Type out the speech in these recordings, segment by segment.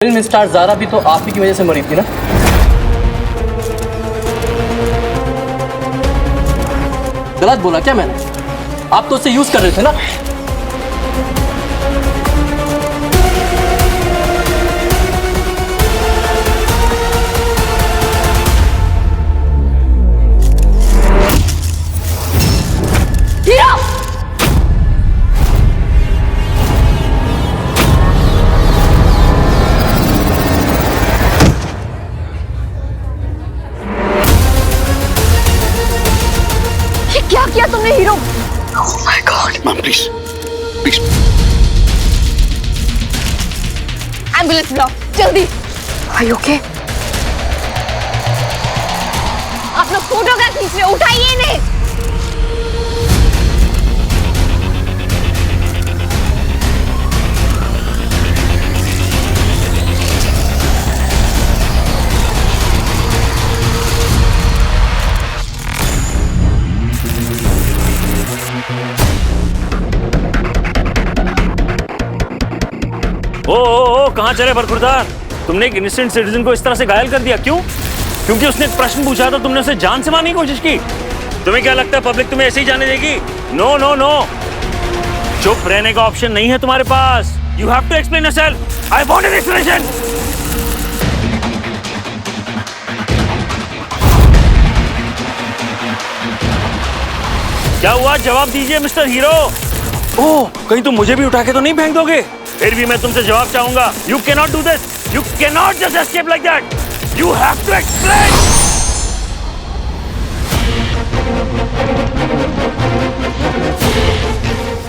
Film star Zaara भी तो आप ही की वजह से मरी थी ना? गलत बोला क्या मैंने? आप तो उसे यूज कर रहे थे ना? क्या किया तुमने hero? Oh my God, ma'am, please, please. Ambulance बुलाओ जल्दी। Are you okay? आप लोग फोटोग्राफ खींच रहे हो, उठाइए इन्हें। ओ कहाँ चले बरखुरदार? तुमने एक इनोसेंट सिटीजन को इस तरह से घायल कर दिया, क्यों? क्योंकि उसने एक प्रश्न पूछा तो तुमने उसे जान से मारने की कोशिश की। तुम्हें क्या लगता है पब्लिक तुम्हें ऐसे ही जाने देगी? नो नो नो, चुप रहने का ऑप्शन नहीं है तुम्हारे पास। You have to explain yourself. I want an explanation. क्या हुआ, जवाब दीजिए मिस्टर हीरो। ओह, कहीं तुम मुझे भी उठा के तो नहीं फेंक दोगे? फिर भी मैं तुमसे जवाब चाहूंगा। You can not do this, you can not just escape like that, you have to explain.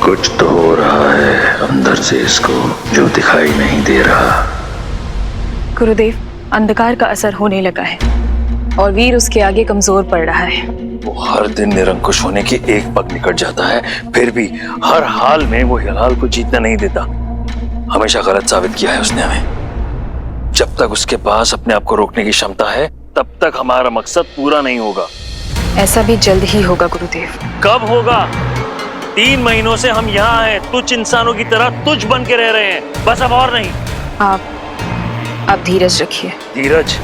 कुछ तो हो रहा है अंदर से इसको जो दिखाई नहीं दे रहा। गुरुदेव, अंधकार का असर होने लगा है और वीर उसके आगे कमजोर पड़ रहा है। वो हर दिन निरंकुश होने की एक पग निकट जाता है, फिर भी हर हाल में वो हिलाल को जीतने नहीं देता। हमेशा गलत साबित किया है उसने हमें। जब तक उसके पास अपने आप को रोकने की क्षमता है तब तक हमारा मकसद पूरा नहीं होगा। ऐसा भी जल्द ही होगा गुरुदेव। कब होगा? 3 महीनों से हम यहाँ हैं, तुच्छ इंसानों की तरह तुच्छ बन के रह रहे हैं, बस अब और नहीं। आप धीरज रखिए। धीरज?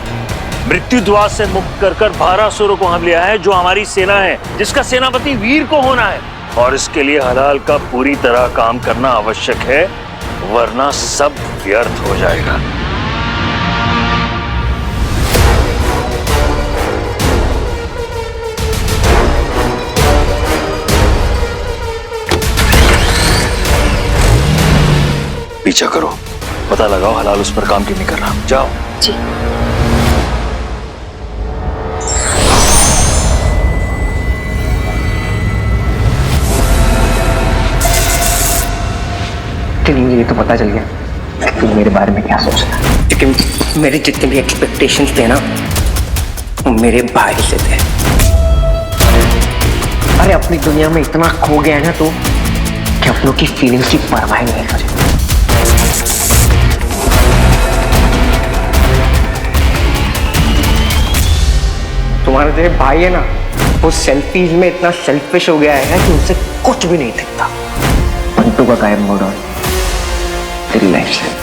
मृत्यु द्वार से मुक्त कर 12 असुरों को हम लिया है, जो हमारी सेना है, जिसका सेनापति वीर को होना है। और इसके लिए हलाल का पूरी तरह काम करना आवश्यक है, वरना सब व्यर्थ हो जाएगा। पीछा करो, पता लगाओ हलाल उस पर काम क्यों नहीं कर रहा। जाओ। जी। लेकिन मुझे ये तो पता चल गया कि तुम मेरे बारे में क्या सोच रहा है। लेकिन मेरे जितने भी एक्सपेक्टेशंस थे ना, वो मेरे भाई से थे। अरे अपनी दुनिया में इतना खो गया है ना तू कि अपनों की फीलिंग्स की परवाह नहीं करे। तुम्हारा जो भाई है ना, वो सेल्फीज में इतना सेल्फिश हो गया है कि उसे कुछ भी नहीं दिखता। पंटू का गायब मोड़ तेरी लाइफ से।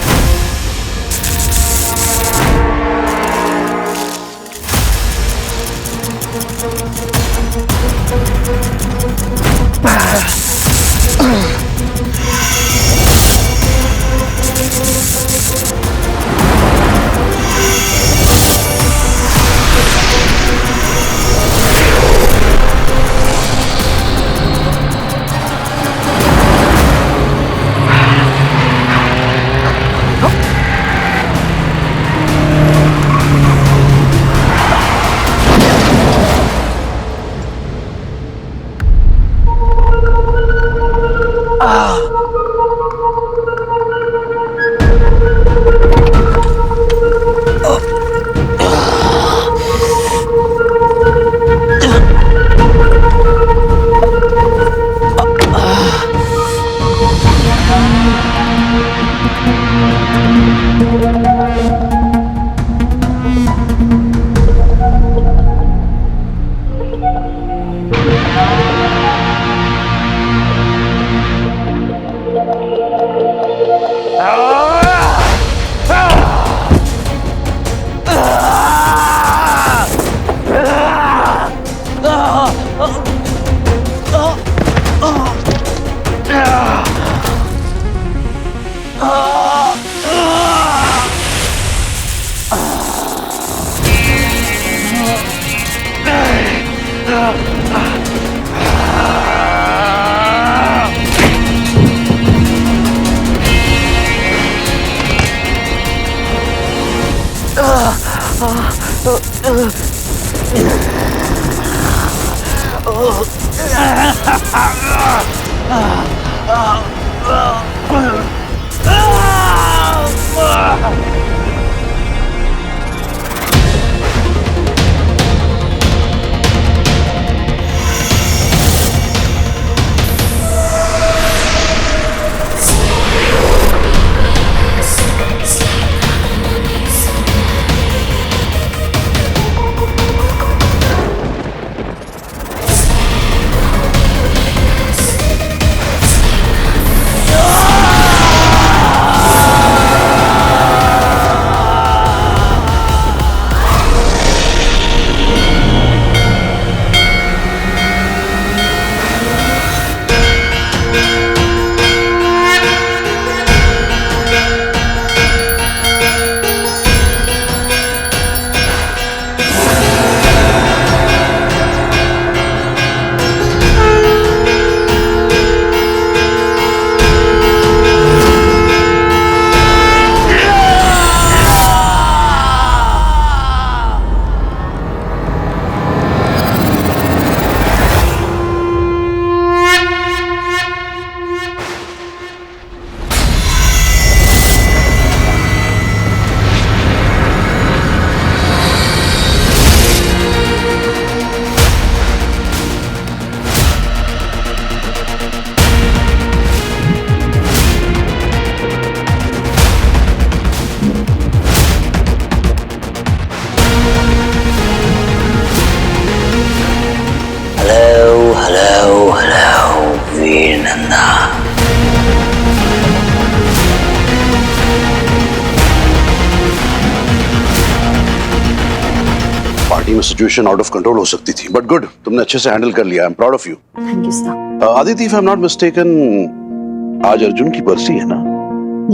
पार्टी में सिचुएशन आउट ऑफ कंट्रोल हो सकती थी, बट गुड, तुमने अच्छे से हैंडल कर लिया। I am proud of you. Thank you sir. Aditi, if I am not mistaken, आज अर्जुन की बरसी है ना?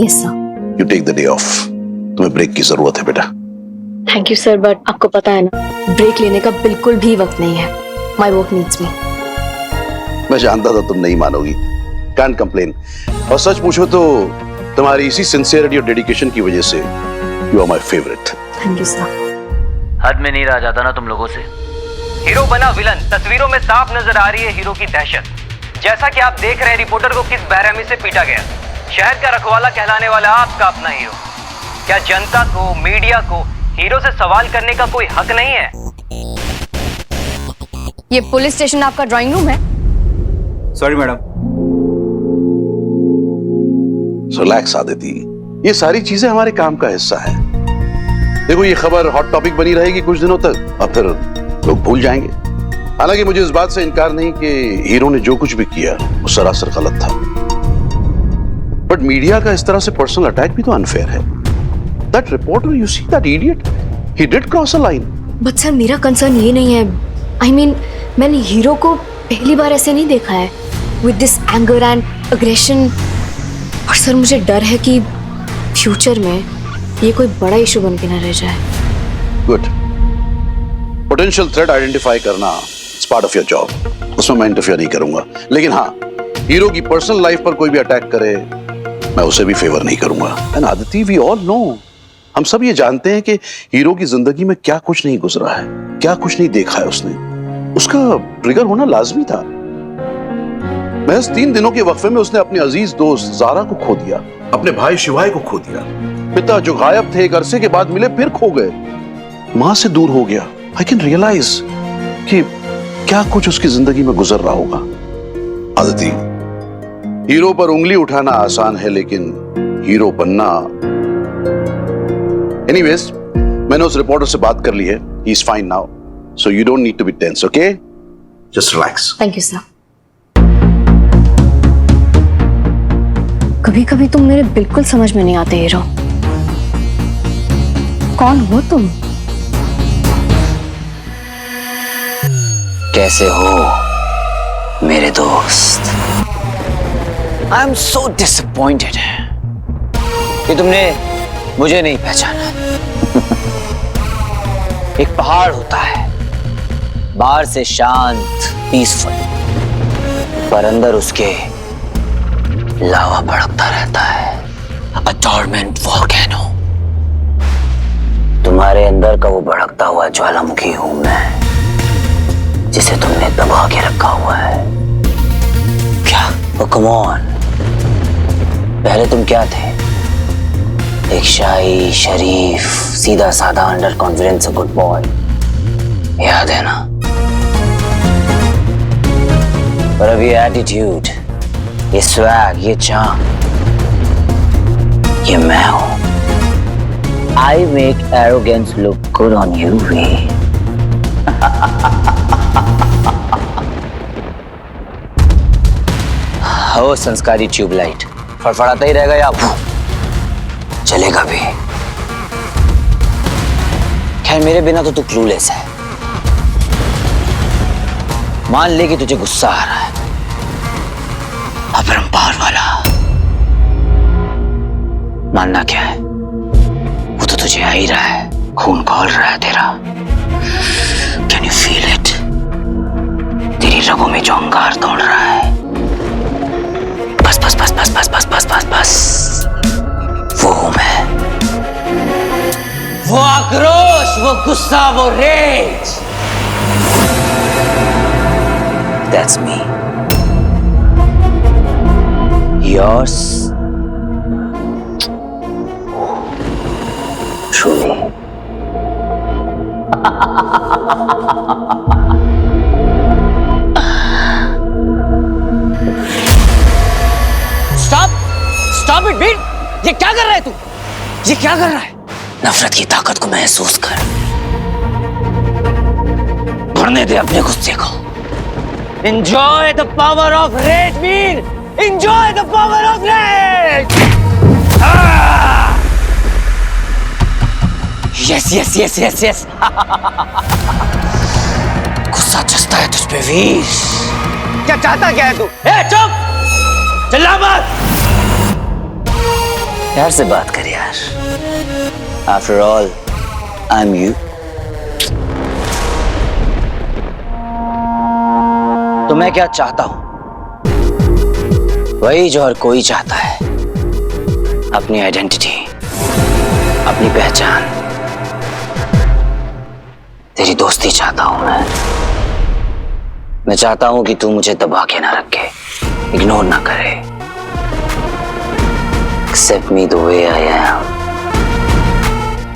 Yes sir. You take the day off. तुम्हें ब्रेक की जरूरत है बेटा। थैंक यू सर, बट आपको पता है ना, ब्रेक लेने का बिल्कुल भी वक्त नहीं है। माय वर्क नीड्स मी। मैं जानता था तुम नहीं मानोगी। Can't complain. और सच पूछो तो तुम्हारी इसी सिंसियरिटी और डेडिकेशन की वजह से you are my favourite. Thank you sir. हद में नहीं रहा जाता ना तुम लोगों से। हीरो बना विलन, तस्वीरों में साफ नजर आ रही है हीरो की दहशत। जैसा कि आप देख रहे हैं, रिपोर्टर को किस बेरहमी से पीटा गया। शहर का रखवाला कहलाने वाला आपका अपना हीरो। क्या जनता को, मीडिया को हीरो से सवाल करने का कोई हक नहीं है? ये पुलिस स्टेशन आपका ड्राइंग रूम है? Sorry madam. रिलैक्स आदिति, ये सारी चीजें हमारे काम का हिस्सा है। देखो, ये खबर हॉट टॉपिक बनी रहेगी कुछ दिनों तक, और फिर लोग भूल जाएंगे। हालांकि मुझे इस बात से इनकार नहीं कि हीरो ने जो कुछ भी किया वो सरासर गलत था, बट मीडिया का इस तरह से पर्सनल अटैक भी तो अनफेयर है। That reporter, you see that idiot, he did cross a line. But sir, मेरा कंसर्न ये नहीं है। आई मीन, मैंने हीरो को पहली बार ऐसे नहीं देखा है, with this anger and aggression. और सर, मुझे डर है कि फ्यूचर में ये कोई बड़ा इशू बन के न रह जाए। गुड। पोटेंशियल थ्रेट आइडेंटिफाई करना it's part of your job, उसमें मैं इंटरफियर नहीं करूंगा। लेकिन हाँ, हीरो की पर्सनल लाइफ पर कोई भी अटैक करे, मैं उसे भी फेवर नहीं करूंगा। And Aditi, we all know, हम सब ये जानते हैं कि हीरो की जिंदगी में क्या कुछ नहीं गुजरा है, क्या कुछ नहीं देखा है उसने। उसका ट्रिगर होना लाजमी था। महज 3 दिनों के वक्फे में उसने अपने अजीज दोस्त जारा को खो दिया, अपने भाई शिवाय को खो दिया, पिता जो गायब थे एक अरसे के बाद मिले फिर खो गए, मां से दूर हो गया। आई कैन रियलाइज कि क्या कुछ उसकी जिंदगी में गुजर रहा होगा। आदिति, हीरो पर उंगली उठाना आसान है, लेकिन हीरो बनना। एनीवेज, मैंने उस रिपोर्टर से बात कर ली है। He is fine now, so you don't need to be tense, okay? Just relax. Thank you sir. कभी कभी तुम मेरे बिल्कुल समझ में नहीं आते हीरो। कौन हो तुम? कैसे हो मेरे दोस्त? आई एम सो डिसअपॉइंटेड कि तुमने मुझे नहीं पहचाना। एक पहाड़ होता है, बाहर से शांत, पीसफुल, पर अंदर उसके लावा भड़कता रहता है। अ टॉर्मेंट वोल्केनो। तुम्हारे अंदर का वो भड़कता हुआ ज्वालामुखी हूं मैं, जिसे तुमने दबा के रखा हुआ है। क्या? ओ कम ऑन, पहले तुम क्या थे? एक शाही, शरीफ, सीधा साधा, अंडर कॉन्फिडेंस गुड बॉय, याद है ना? पर अब ये एटीट्यूड, ये स्वैग, ये चार्म, ये मैं हूं। I make arrogance look good on you, we. हो संस्कारी ट्यूबलाइट, फड़फड़ाता ही रहेगा या चलेगा भी? खैर मेरे बिना तो तू क्लूलेस है। मान ले कि तुझे गुस्सा आ रहा है, अपरंपार वाला। मानना क्या है, वो तो तुझे आ ही रहा है, खून खौल रहा है तेरा। Can you feel it? तेरी रगों में जो अंगार दौड़ रहा है। बस बस बस बस बस बस बस बस बस, वो हूं मैं। वो आक्रोश, वो गुस्सा, वो rage, that's me. Yours truly. Stop it, Bir! ये क्या कर रहा है तू? ये क्या कर रहा है? नफरत की ताकत को महसूस कर, भरने दे अपने गुस्से को। Enjoy the power of rage, Bir! Enjoy the power of rage! Yes, yes, yes, yes, yes. गुस्सा चस्ता है तुझ पे वीर। क्या चाहता क्या है तू? चुप! चिल्ला मत! प्यार से बात कर यार। After all, I'm you. तो मैं क्या चाहता हूं? वही जो हर कोई चाहता है, अपनी आइडेंटिटी, अपनी पहचान। तेरी दोस्ती चाहता हूं मैं चाहता हूं कि तू मुझे दबा के ना रखे, इग्नोर ना करे। Accept me the way I am.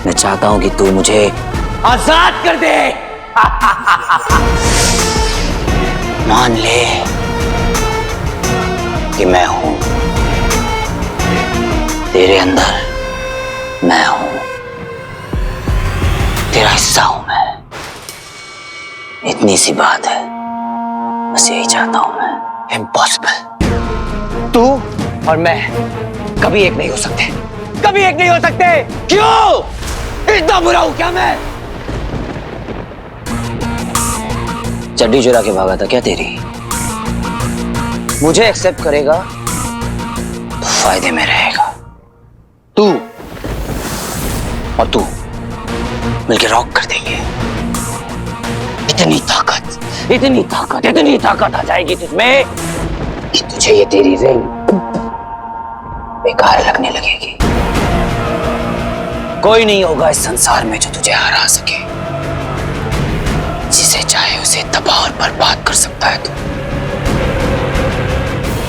मैं चाहता हूं कि तू मुझे आजाद कर दे। मान ले कि मैं हूं तेरे अंदर, मैं हूं तेरा हिस्सा हूं मैं। इतनी सी बात है, बस यही चाहता हूं मैं। इम्पॉसिबल। तू और मैं कभी एक नहीं हो सकते, कभी एक नहीं हो सकते। क्यों? इतना बुरा हूं क्या मैं? चड्डी चुरा के भागा था क्या तेरी? मुझे एक्सेप्ट करेगा तो फायदे में रहेगा। तू और तू मिलके रॉक कर देंगे। इतनी ताकत, इतनी ताकत, इतनी ताकत आ जाएगी तुझमें कि तुझे ये तेरी रिंग बेकार लगने लगेगी। कोई नहीं होगा इस संसार में जो तुझे हरा सके। जिसे चाहे उसे तबाह और बर्बाद कर सकता है तू।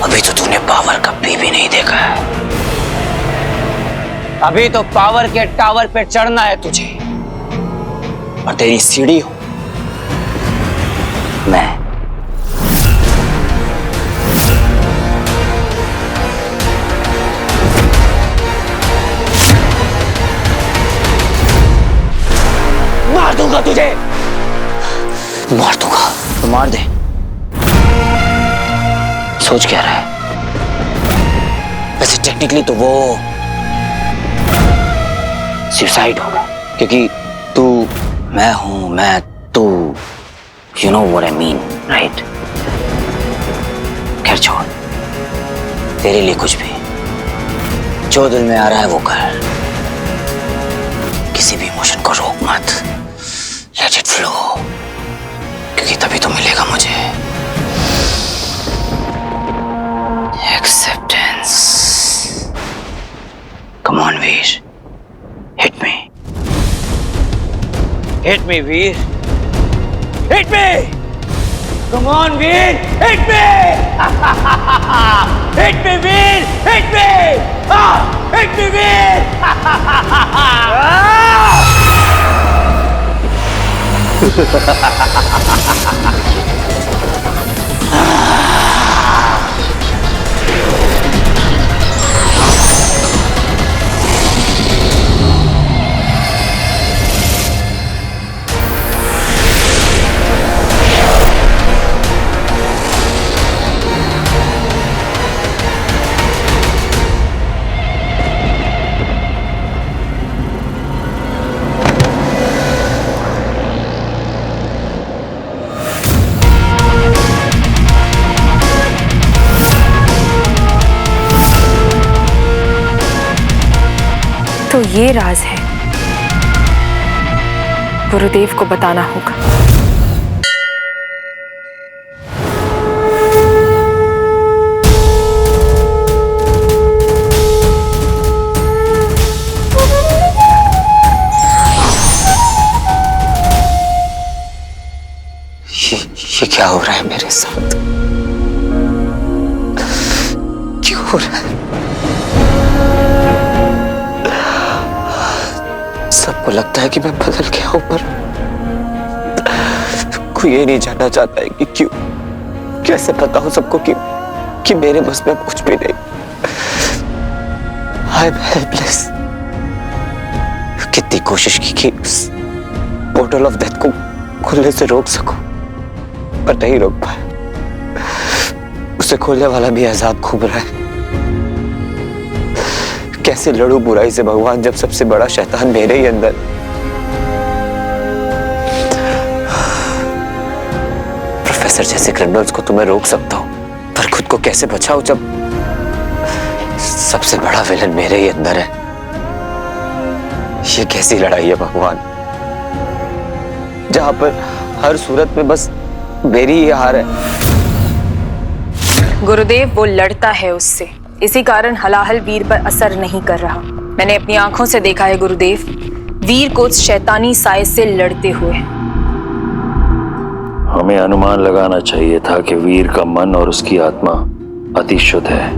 अभी तो तूने पावर कभी भी नहीं देखा है। अभी तो पावर के टावर पे चढ़ना है तुझे, और तेरी सीढ़ी हूं मैं। मार दूंगा तुझे, मार दूंगा तो मार दे। सोच क्या रहा है? वैसे टेक्निकली तो वो सुसाइड होगा, क्योंकि तू मैं हूं, मैं तू। You know what I mean, right? खैर छोड़, तेरे लिए कुछ भी, जो दिल में आ रहा है वो कर। किसी भी इमोशन को रोक मत, let it flow, क्योंकि तभी तो मिलेगा मुझे acceptance. Come on, Veer, hit me. Hit me, Veer. Hit me! Come on, Veer! Hit me! Hit me, Veer! Hit me! Hit me, Veer! तो ये राज है, गुरुदेव को बताना होगा। ये क्या हो रहा है मेरे साथ? क्यों हो रहा है? सबको लगता है कि मैं बदल गया हूं, पर कोई ये नहीं जानना चाहता है कि क्यों। कैसे बताऊं सबको कि मेरे बस में कुछ भी नहीं। I am helpless. कितनी कोशिश की कि उस पोर्टल ऑफ डेथ को खुलने से रोक सकूं, पर नहीं रोक पाया। उसे खोलने वाला भी आजाद घूम रहा है। कैसे लड़ूं बुराई से भगवान, जब सबसे बड़ा शैतान मेरे ही अंदर। प्रोफेसर जैसे क्रिमिनल्स को तो मैं रोक सकता हूं, पर खुद को कैसे बचाऊं जब सबसे बड़ा विलन मेरे ही अंदर है। ये कैसी लड़ाई है भगवान, जहां पर हर सूरत में बस मेरी ही हार है। गुरुदेव वो लड़ता है उससे, इसी कारण हलाहल वीर पर असर नहीं कर रहा। मैंने अपनी आंखों से देखा है गुरुदेव, वीर को उस शैतानी साए से लड़ते हुए। हमें अनुमान लगाना चाहिए था कि वीर का मन और उसकी आत्मा अति शुद्ध है,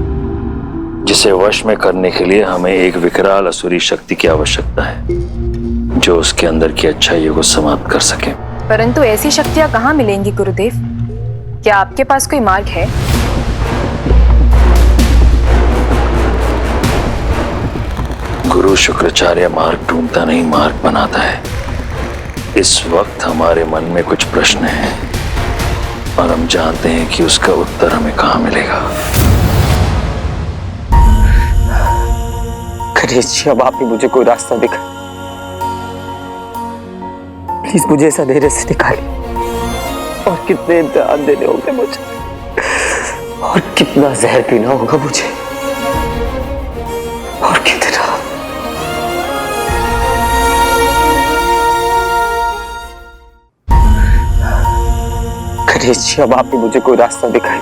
जिसे वश में करने के लिए हमें एक विकराल असुरी शक्ति की आवश्यकता है, जो उसके अंदर की अच्छाइयों को समाप्त कर सके। परंतु ऐसी शक्तियां कहाँ मिलेंगी गुरुदेव? क्या आपके पास कोई मार्ग है? गुरु शुक्राचार्य मार्ग ढूंढता नहीं, मार्ग बनाता है। इस वक्त हमारे मन में कुछ प्रश्न हैं और हम जानते हैं कि उसका उत्तर हमें कहाँ मिलेगा। गणेश जी, अब आप ही मुझे कोई रास्ता दिखा। प्लीज मुझे इस अंधेरे से निकालिए। और कितने इम्तिहान देने होंगे मुझे, और कितना जहर पीना होगा मुझे, और कितना। गणेश जी, अब आप ही मुझे कोई रास्ता दिखाइए।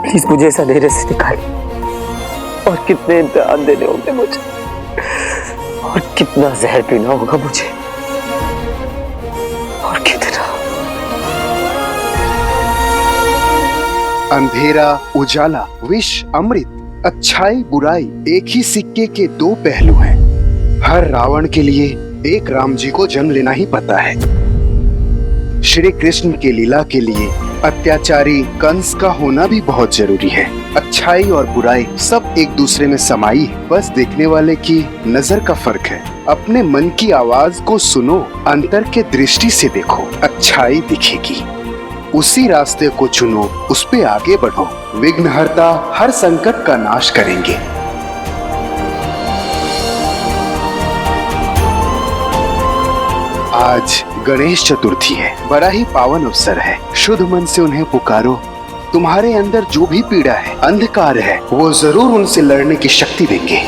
प्लीज मुझे इस अंधेरे से निकालिए। और कितने इम्तिहान देने होंगे मुझे, और कितना जहर पीना होगा मुझे, और कितना। अंधेरा उजाला, विष अमृत, अच्छाई बुराई एक ही सिक्के के दो पहलू हैं। हर रावण के लिए एक राम जी को जन्म लेना ही पता है। श्री कृष्ण के लीला के लिए अत्याचारी कंस का होना भी बहुत जरूरी है। अच्छाई और बुराई सब एक दूसरे में समाई है, बस देखने वाले की नजर का फर्क है। अपने मन की आवाज को सुनो, अंतर के दृष्टि से देखो, अच्छाई दिखेगी। उसी रास्ते को चुनो, उस पे आगे बढ़ो। विघ्नहर्ता हर संकट का नाश करेंगे। आज गणेश चतुर्थी है, बड़ा ही पावन अवसर है। शुद्ध मन से उन्हें पुकारो। तुम्हारे अंदर जो भी पीड़ा है, अंधकार है, वो जरूर उनसे लड़ने की शक्ति देंगे।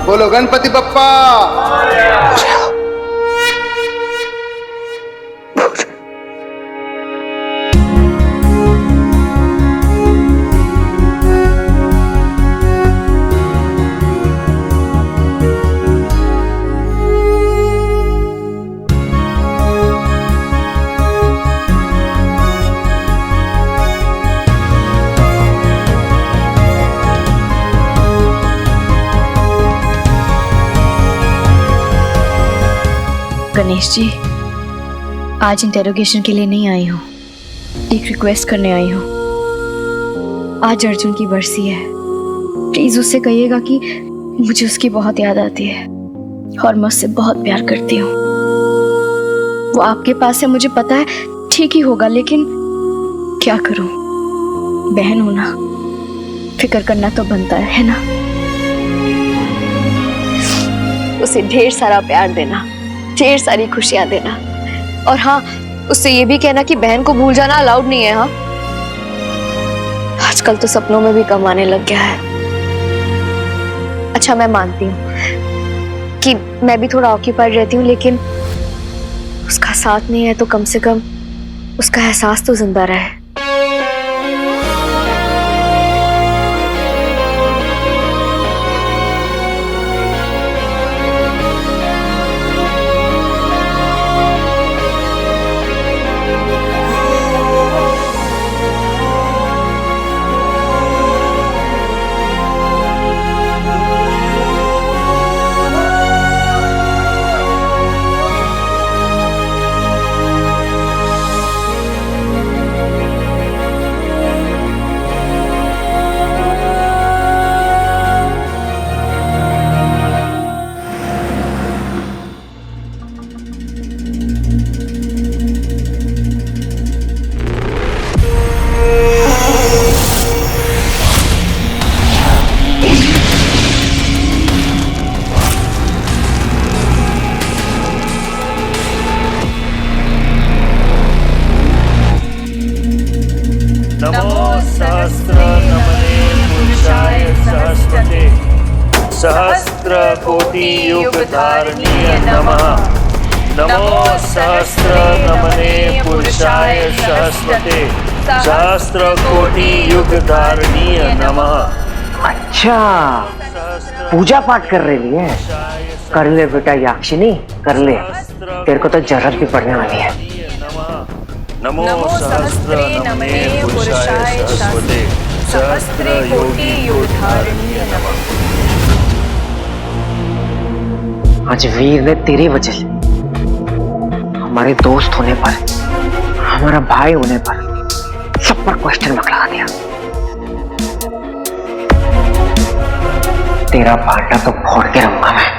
बोलो गणपति बप्पा। गणेश जी, आज इंटेरोगेशन के लिए नहीं आई हूँ, एक रिक्वेस्ट करने आई हूँ। आज अर्जुन की बरसी है, प्लीज उससे कहिएगा कि मुझे उसकी बहुत याद आती है और मैं उससे बहुत प्यार करती हूँ। वो आपके पास है, मुझे पता है, ठीक ही होगा, लेकिन क्या करूं, बहन हो ना, फिक्र करना तो बनता है ना। उसे ढेर सारा प्यार देना, ढेर सारी खुशियां देना, और हाँ, उससे ये भी कहना कि बहन को भूल जाना अलाउड नहीं है। हाँ, आजकल तो सपनों में भी कम आने लग गया है। अच्छा, मैं मानती हूँ कि मैं भी थोड़ा ऑक्यूपाइड रहती हूँ, लेकिन उसका साथ नहीं है तो कम से कम उसका एहसास तो जिंदा रहे। सहस्त्र कोटि युग धारणीय नमः। नमो सहस्त्र नमने पुरुषाय सहस्रते सहस्त्र कोटि युग धारणीय नमः। अच्छा, पूजा पाठ कर रही है, कर ले बेटा याक्षिनी, कर ले, तेरे को तो जरूरत भी पड़ने वाली है। नमो सहस्त्र नमने पुरुषाय सहस्रते सहस्त्र कोटि युग धारणीय नमः। आज वीर ने तेरी वजह से हमारे दोस्त होने पर, हमारा भाई होने पर सब पर क्वेश्चन मार्क लगा दिया। तेरा पार्टनर तो फोड़ के रहूंगा मैं।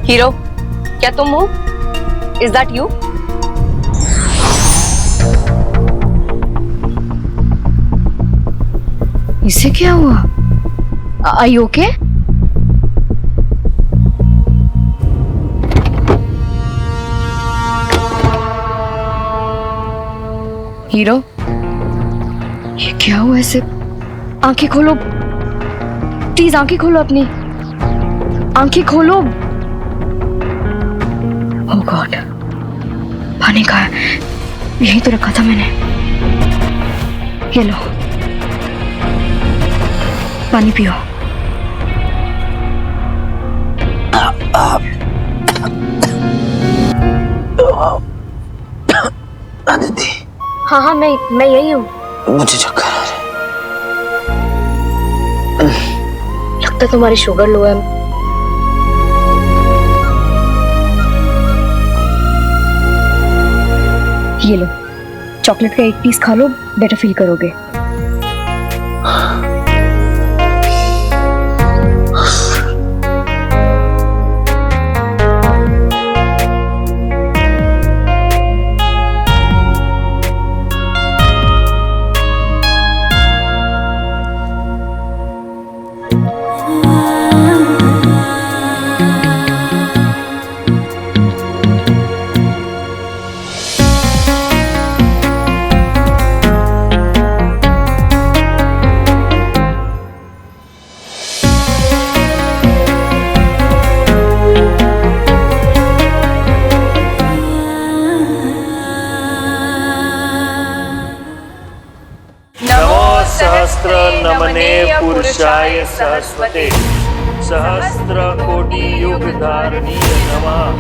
हीरो, क्या तुम हो? Is that you? इसे क्या हुआ? Are you okay? हीरो, ये क्या हुआ ऐसे? आंखें खोलो प्लीज, आंखें खोलो अपनी, आंखें खोलो। ओह गॉड, पानी कहाँ है? यही तो रखा था मैंने। ये लो, पानी पियो। आदिति। हाँ हाँ, मैं यही हूँ। मुझे चक्कर आ रहा है। लगता है तुम्हारी शुगर लो है। ये लो, चॉकलेट का एक पीस खा लो, बेटर फील करोगे। सहस्र नमने पुरुषाय सहस्वते सहस्र कोटि युग धारणीय नमः।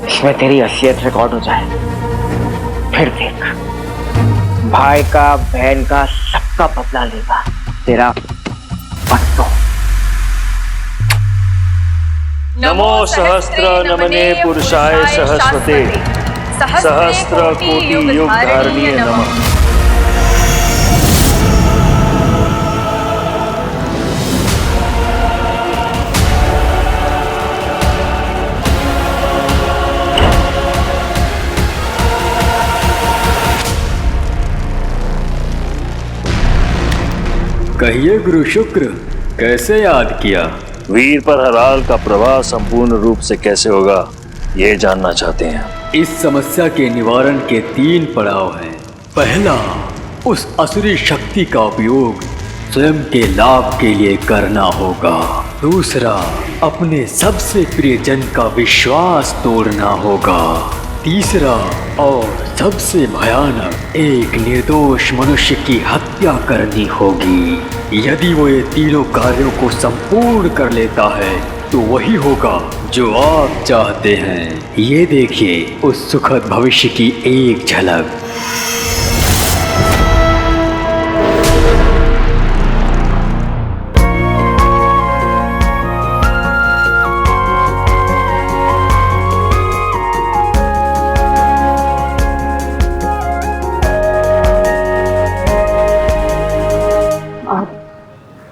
इसमें तेरी असलियत रिकॉर्ड हो जाए, फिर देख भाई का बहन का सबका बदला लेगा तेरा बट्टू। नमो सहस्र नमने पुरुषाय सहस्वते सहस्र कोटि युग धारणीय नमः। कहिए गुरु शुक्र, कैसे याद किया? वीर पर हलाल का प्रवाह संपूर्ण रूप से कैसे होगा, ये जानना चाहते हैं। इस समस्या के निवारण के 3 पड़ाव हैं। पहला, उस असुरी शक्ति का उपयोग स्वयं के लाभ के लिए करना होगा। दूसरा, अपने सबसे प्रियजन का विश्वास तोड़ना होगा। तीसरा और सबसे भयानक, एक निर्दोष मनुष्य की हत्या करनी होगी। यदि वो ये तीनों कार्यों को संपूर्ण कर लेता है तो वही होगा जो आप चाहते हैं। ये देखिए उस सुखद भविष्य की एक झलक।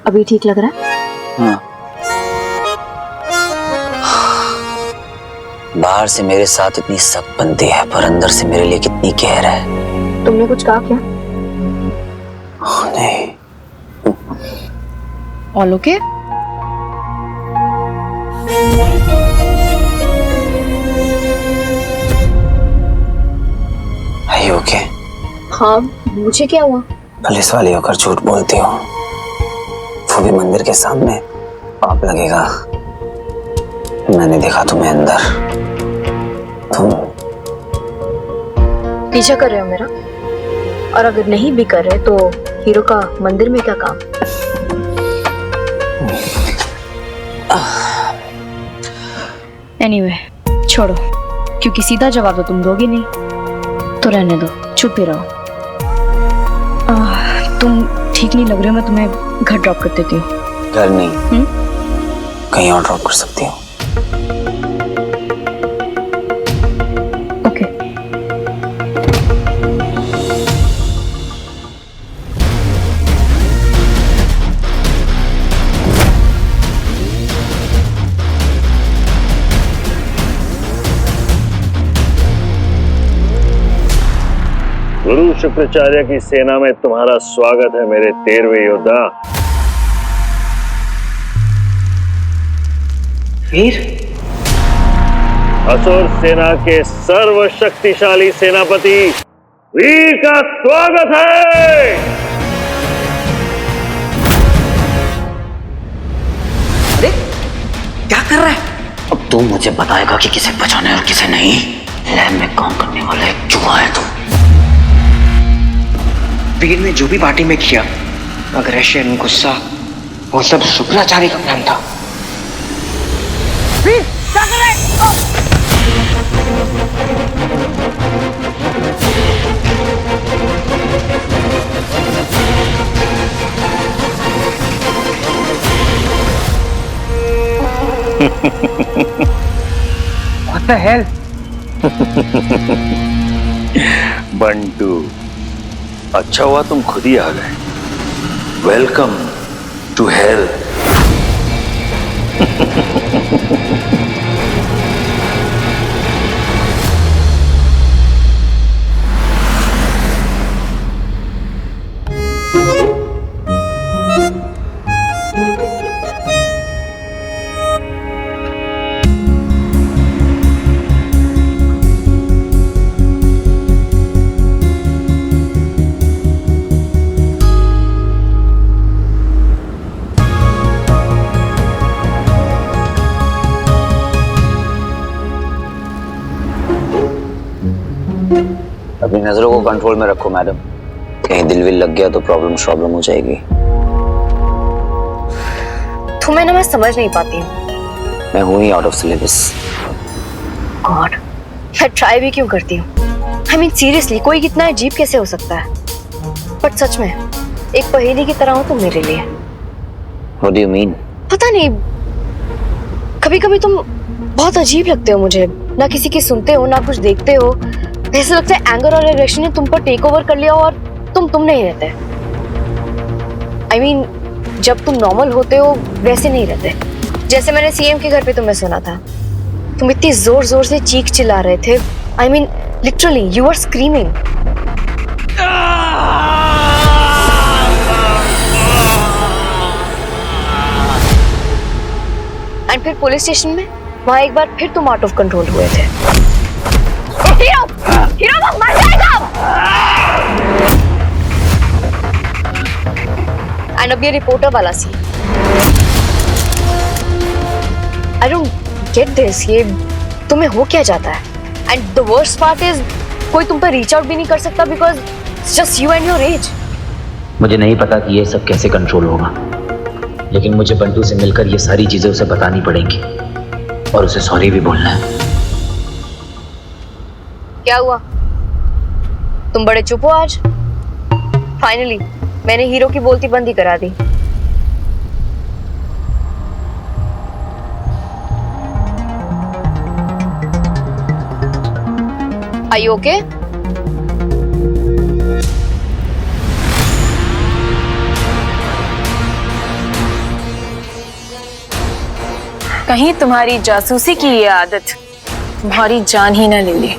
अभी ठीक लग रहा है? हाँ। बाहर से मेरे साथ इतनी सख्त बनती है, पर अंदर से मेरे लिए कितनी कहर है। तुमने कुछ कहा क्या? नहीं। All okay? Are you okay? हाँ, मुझे क्या हुआ? पुलिस वाली होकर झूठ बोलती हो, वो भी मंदिर के सामने। पाप लगेगा। मैंने देखा तुम्हें अंदर। तुम पीछा कर रहे हो मेरा? और अगर नहीं भी कर रहे तो हीरो का मंदिर में क्या काम? एनीवे, छोड़ो, क्योंकि सीधा जवाब तो तुम दोगे नहीं, तो रहने दो, चुप ही रहो। तुम ठीक नहीं लग रहे हो, मैं तुम्हें घर ड्रॉप कर देती हूँ। घर नहीं, कहीं और ड्रॉप कर सकती हूँ। ओके। गुरु शुक्राचार्य की सेना में तुम्हारा स्वागत है मेरे 13वें योद्धा। वीर, असुर सेना के सर्वशक्तिशाली सेनापति वीर का स्वागत है। अरे क्या कर रहा है? अब तू मुझे बताएगा कि किसे बचाना है और किसे नहीं। लैब में काम करने वाला एक चूहा है तू। वीर ने जो भी पार्टी में किया, अग्रेशन, गुस्सा, वो सब शुक्राचार्य का प्लान था। वीर, क्या कर रहे हैं? What the hell? बंटू, अच्छा हुआ तुम खुद ही आ गए। Welcome to hell. अपनी नजरों को कंट्रोल में रखो मैडम, कहीं दिल विल लग गया तो प्रॉब्लम हो जाएगी। तुम्हें ना मैं समझ नहीं पाती हूँ। मैं हूं ही आउट ऑफ सिलेबस। गॉड, मैं ट्राई भी क्यों करती हूँ? आई मीन सीरियसली, कोई कितना अजीब कैसे हो सकता है? बट सच में एक पहेली की तरह हो तुम मेरे लिए। What do you mean? पता नहीं, कभी कभी तुम बहुत अजीब लगते हो मुझे। ना किसी की सुनते हो, ना कुछ देखते हो। ऐसा लगता है एंगर और एग्रेशन ने तुम पर टेक ओवर कर लिया और तुम नहीं रहते। आई मीन जब तुम नॉर्मल होते हो वैसे नहीं रहते। जैसे मैंने सीएम के घर पे तुम्हें सुना था, तुम इतनी जोर जोर से चीख चिल्ला रहे थे। I mean literally you are screaming. And फिर पुलिस स्टेशन में वहां एक बार फिर तुम आउट ऑफ कंट्रोल हुए थे। हीरो, हीरो वो मर जाएगा। एंड अब ये रिपोर्टर वाला सी। आई डोंट गेट दिस, ये तुम्हें हो क्या जाता है? And the worst part is कोई तुम पर रीच आउट भी नहीं कर सकता because it's just you and your age. मुझे नहीं पता कि ये सब कैसे कंट्रोल होगा, लेकिन मुझे बंटू से मिलकर ये सारी चीजें उसे बतानी पड़ेंगी और उसे सॉरी भी बोलना है। क्या हुआ? तुम बड़े चुप हो आज। फाइनली मैंने हीरो की बोलती बंद ही करा दी। Are you okay? कहीं तुम्हारी जासूसी की ये आदत तुम्हारी जान ही न ले ले।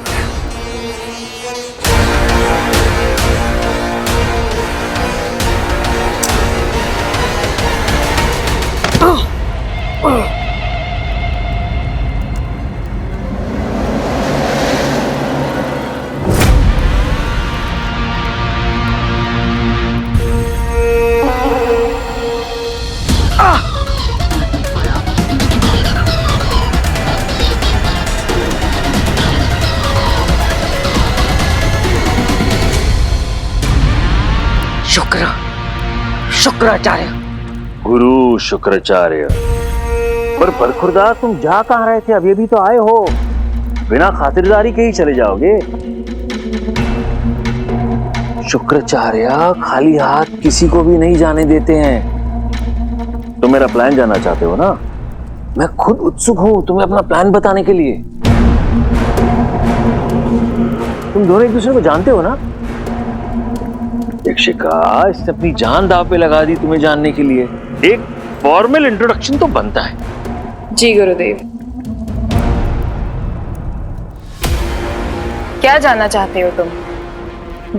शुक्राचार्य। गुरु शुक्राचार्य। पर बरखुरदार तुम जा कहाँ रहे थे? अभी तो आए हो, बिना खातिरदारी के ही चले जाओगे? शुक्राचार्य खाली हाथ किसी को भी नहीं जाने देते हैं। तुम मेरा प्लान जानना चाहते हो ना? मैं खुद उत्सुक हूं तुम्हें अपना प्लान बताने के लिए। तुम दोनों एक दूसरे को जानते हो ना? यक्षिका, इसने अपनी जान दांव पे लगा दी तुम्हें जानने के लिए। एक फॉर्मल इंट्रोडक्शन तो बनता है। जी गुरुदेव। क्या जानना चाहते हो तुम?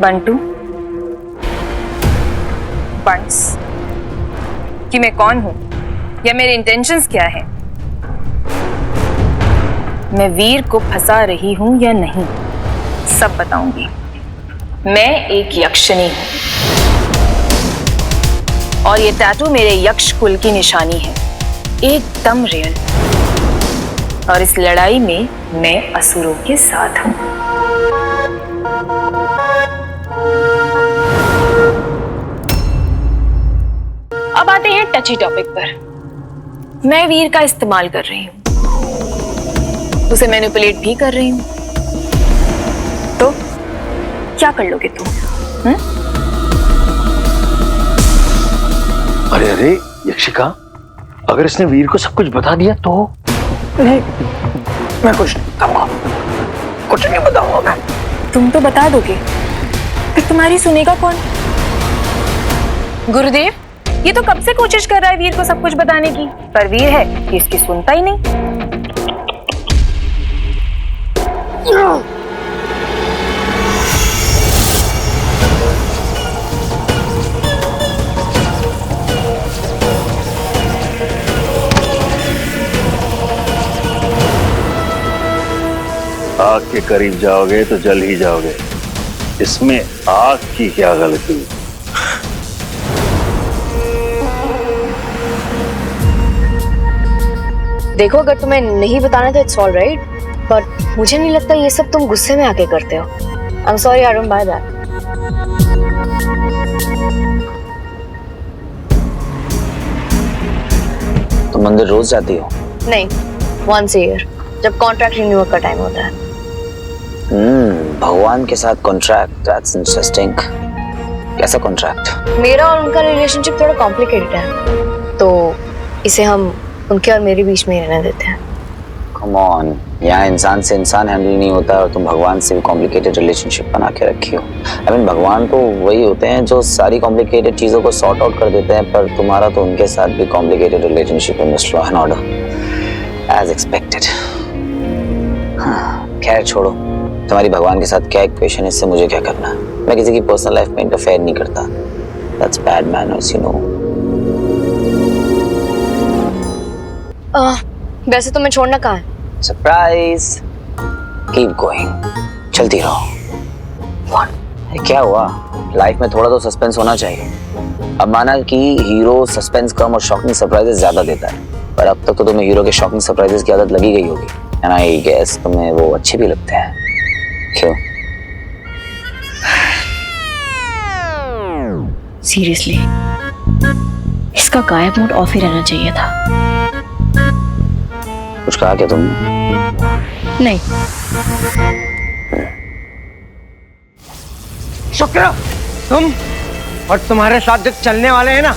बंटू, बंट्स, कि मैं कौन हूं या मेरे इंटेंशंस क्या हैं? मैं वीर को फंसा रही हूं या नहीं, सब बताऊंगी। मैं एक यक्षिणी हूं और ये टैटू मेरे यक्ष कुल की निशानी है, एकदम रियल। और इस लड़ाई में मैं असुरों के साथ हूं। अब आते हैं टची टॉपिक पर। मैं वीर का इस्तेमाल कर रही हूं, उसे मैनिपुलेट भी कर रही हूं। तो क्या कर लोगे तुम? अरे अरे यक्षिका, अगर इसने वीर को सब कुछ बता दिया तो? नहीं, मैं कुछ नहीं बताऊंगा, कुछ नहीं बताऊंगा मैं। तुम तो बता दोगे, फिर तुम्हारी सुनेगा कौन? गुरुदेव, ये तो कब से कोशिश कर रहा है वीर को सब कुछ बताने की, पर वीर है कि इसकी सुनता ही नहीं। आग के करीब जाओगे तो जल ही जाओगे। इसमें आग की क्या गलती? देखो, अगर तुम्हें नहीं बताना तो इट्स ऑल राइट, बट मुझे नहीं लगता ये सब तुम गुस्से में आके करते हो। I'm sorry, I don't buy that. तुम मंदिर रोज जाती हो? नहीं, once a year, जब कॉन्ट्रैक्ट रिन्यूअल का टाइम होता है। भगवान के साथ कॉन्ट्रैक्ट, दैट्स इंटरेस्टिंग। कैसा कॉन्ट्रैक्ट? मेरा और उनका रिलेशनशिप थोड़ा कॉम्प्लिकेटेड है, तो इसे हम उनके और मेरे बीच में ही रहने देते हैं। कम ऑन, यहाँ इंसान से इंसान हैंडल नहीं होता है और तुम भगवान से भी कॉम्प्लिकेटेड रिलेशनशिप बना के रखी हो। आई मीन भगवान तो वही होते हैं जो सारी कॉम्प्लिकेटेड चीजों को सॉर्ट आउट कर देते हैं, पर तुम्हारा तो उनके साथ भी कॉम्प्लिकेटेड रिलेशनशिप है, miss law and order, as expected. खैर छोड़ो, तुम्हारी भगवान के साथ क्या इक्वेशन है, इससे मुझे क्या करना है? मैं किसी की पर्सनल लाइफ में इंटरफेयर नहीं करता। That's bad manners, you know. वैसे तुम्हें छोड़ना कहाँ है? सरप्राइज। कीप गोइंग, चलती रहो। क्या हुआ? लाइफ में थोड़ा तो सस्पेंस होना चाहिए। अब माना कि हीरो सस्पेंस कम और शॉकिंग सरप्राइजेस ज्यादा देता है, पर अब तक तो तुम्हें हीरो के शॉकिंग सरप्राइजेस की आदत लगी गई होगी, एंड आई गेस तुम्हें वो अच्छे भी लगते हैं। क्यों? सीरियसली, इसका गायब मोड ऑफ ही रहना चाहिए था। कुछ कहा क्या तुमने? नहीं। शुक्र तुम और तुम्हारे साथ जो चलने वाले हैं ना,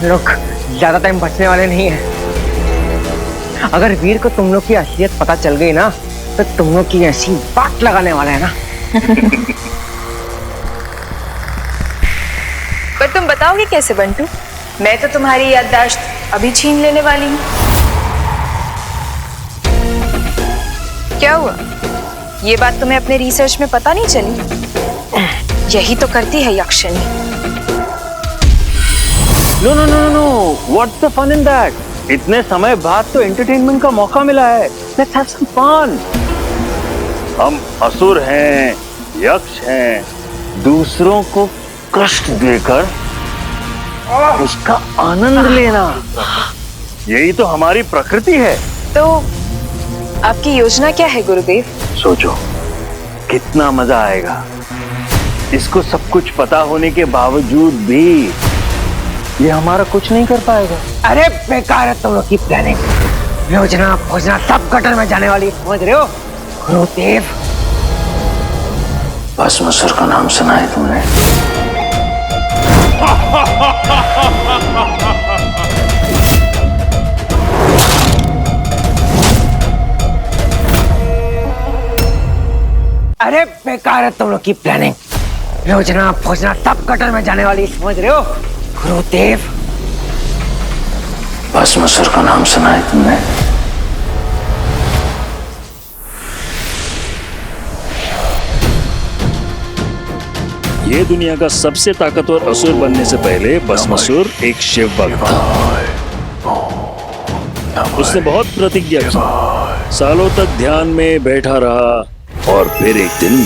लोग ज्यादा टाइम बचने वाले नहीं हैं। अगर वीर को तुम लोग की असलियत पता चल गई ना, तो तुम लोग की ऐसी बात लगाने वाला है ना। पर तुम बताओगे कैसे बंटू? मैं तो तुम्हारी याददाश्त अभी छीन लेने वाली हूँ। क्या हुआ? ये बात तुम्हें अपने रिसर्च में पता नहीं चली? यही तो करती है यक्षिणी। No no no no, what's the fun in that? इतने समय बाद तो एंटरटेनमेंट का मौका मिला है, लेट्स हैव सम फन। हम असुर हैं, यक्ष हैं, दूसरों को कष्ट देकर उसका आनंद लेना, यही तो हमारी प्रकृति है। तो आपकी योजना क्या है गुरुदेव? सोचो कितना मजा आएगा। इसको सब कुछ पता होने के बावजूद भी ये हमारा कुछ नहीं कर पाएगा। अरे बेकार है तुम लोग की प्लानिंग। योजना भोजना सब गटर में जाने वाली, समझ रहे हो गुरुदेव? भस्मासुर का नाम सुना है तुमने? अरे बेकार है तुम लोग की प्लानिंग। योजना भोजना सब गटर में जाने वाली, समझ रहे हो गुरुदेव? भस्मासुर का नाम सुना है तुमने? ये दुनिया का सबसे ताकतवर असुर बनने से पहले भस्मासुर एक शिव भक्त था। उसने बहुत प्रतिज्ञा की, सालों तक ध्यान में बैठा रहा और फिर एक दिन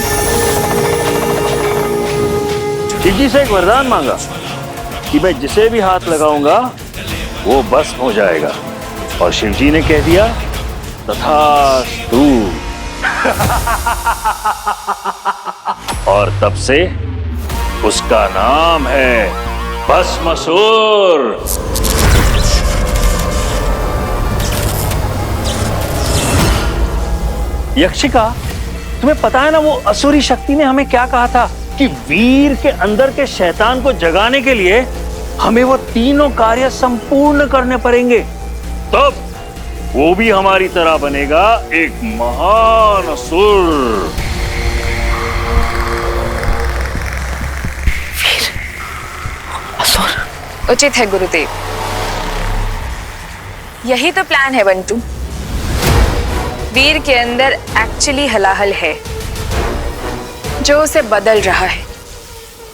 शिव जी से एक वरदान मांगा कि मैं जिसे भी हाथ लगाऊंगा वो भस्म हो जाएगा, और शिव जी ने कह दिया तथास्तु। और तब से उसका नाम है भस्मासुर। यक्षिका, तुम्हें पता है ना वो असुरी शक्ति ने हमें क्या कहा था कि वीर के अंदर के शैतान को जगाने के लिए हमें वो तीनों कार्य संपूर्ण करने पड़ेंगे, तब वो भी हमारी तरह बनेगा एक महान असुर। उचित है गुरुदेव, यही तो प्लान है बंटू। वीर के अंदर एक्चुअली हलाहल है जो उसे बदल रहा है,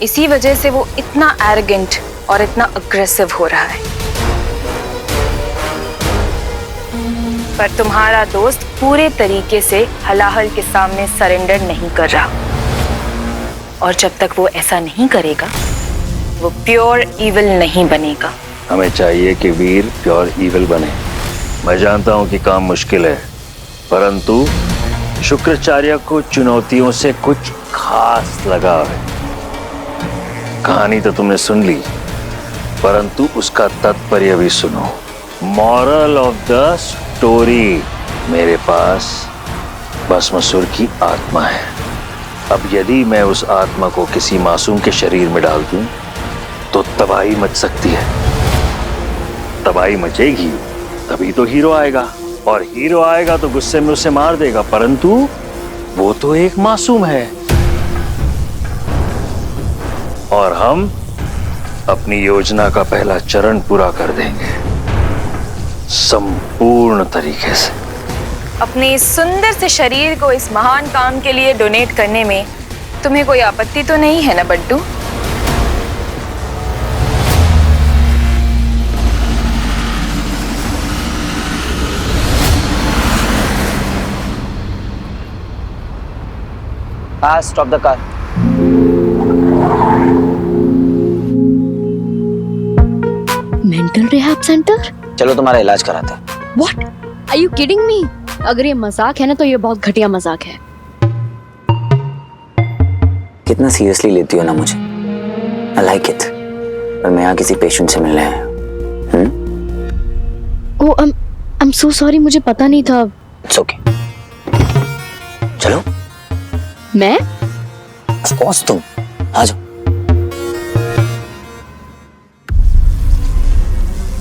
इसी वजह से वो इतना एरोगेंट और इतना अग्रेसिव हो रहा है। पर तुम्हारा दोस्त पूरे तरीके से हलाहल के सामने सरेंडर नहीं कर रहा, और जब तक वो ऐसा नहीं करेगा वो प्योर इविल नहीं बनेगा। हमें चाहिए कि वीर प्योर इविल बने। मैं जानता हूं कि काम मुश्किल है, परंतु शुक्राचार्य को चुनौतियों से कुछ खास लगाव है। कहानी तो तुमने सुन ली, परंतु उसका तात्पर्य भी सुनो। मॉरल ऑफ द स्टोरी, मेरे पास भस्मासुर की आत्मा है। अब यदि मैं उस आत्मा को किसी मासूम के शरीर में डाल दूं तो तबाही मच सकती है। तबाही मचेगी तभी तो हीरो आएगा, और हीरो आएगा तो गुस्से में उसे मार देगा, परंतु वो तो एक मासूम है। और हम अपनी योजना का पहला चरण पूरा कर देंगे संपूर्ण तरीके से। अपने इस सुंदर से शरीर को इस महान काम के लिए डोनेट करने में तुम्हें कोई आपत्ति तो नहीं है ना Bantu? Stop the car. Mental rehab centre? चलो तुम्हारा इलाज कराते हैं। What? Are you kidding me? अगर ये मजाक है ना तो ये बहुत घटिया मजाक है। कितना सीरियसली लेती हो ना मुझे। I like it। पर मैं यहाँ किसी पेशेंट से मिलने आया हूँ। Oh, I'm so sorry, मुझे पता नहीं था। It's okay। चलो। मैं? Of course तुम। आ जाओ।